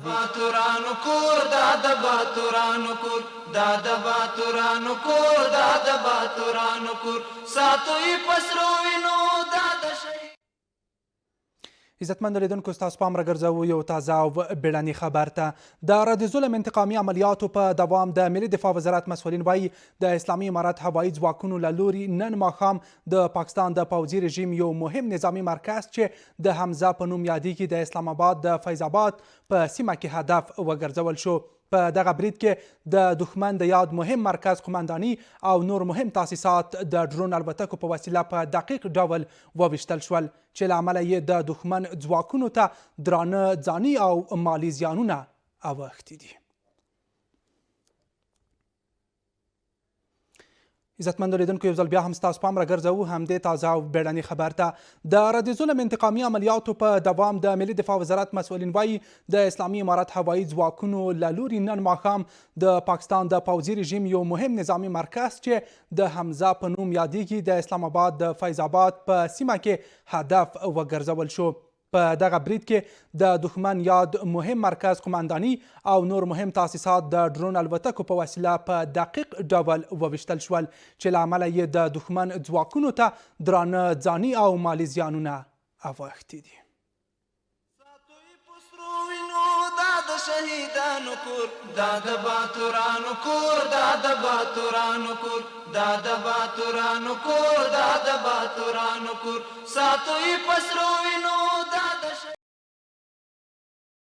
شامل دي. باتورانو کور دا د باتورانو کور دا د باتورانو کور دا د باتورانو کور ساتوي پسرو وینو دا د شهید. عزتمند لیدونکو ستاسو پام راګرځوو یو تازه او بیړني خبر ته. د رد ظلم انتقامي عملیاتو په دوام د ملي دفاع وزارت مسؤلین وایي د اسلامي امارت هوایي ځواکونو له لوري نن ماښام د پاکستان د پوځي رژیم یو مهم نظامي مرکز چې د حمزه په نوم یادیږي د اسلام آباد د فیض آباد په سیمه کې هدف وګرځول شو. په دغه برید کې د دښمن د یاد مهم مرکز قمانداني او نور مهم تاسیسات د ډرون الوتکو په وسیله په دقیق ډول وویشتل شول چې له امله یې د دښمن ځواکونو ته درانه ځاني او مالي زیانونه اوښتي دي. عزتمندو لیدونکو یو ځل بیا هم ستاسو پام راګرځوو همدې تازه او بیړني خبر ته. د رد ظلم انتقامي عملیاتو په دوام د ملي دفاع وزارت مسؤلین وایي د اسلامي امارت هوایي ځواکونو له لوري نن ماښام د پاکستان د پوځي رژیم یو مهم نظامي مرکز چې د حمزه په نوم یادیږي د اسلام آباد د فیض آباد په سیمه کې هدف وګرځول شو. په دغه برید کې د دښمن یاد مهم مرکز قمانداني او نور مهم تاسیسات د ډرون الوتکو په وسیله په دقیق ډول وویشتل شول چې له امله یې د دښمن ځواکونو ته درانه ځاني او مالي زیانونه اوښتي دي. شهیدانو کور دا د باتورانو کور دا د باتورانو کور دا د باتورانو کور دا د باتورانو کور ساتوي پسرو وینو دا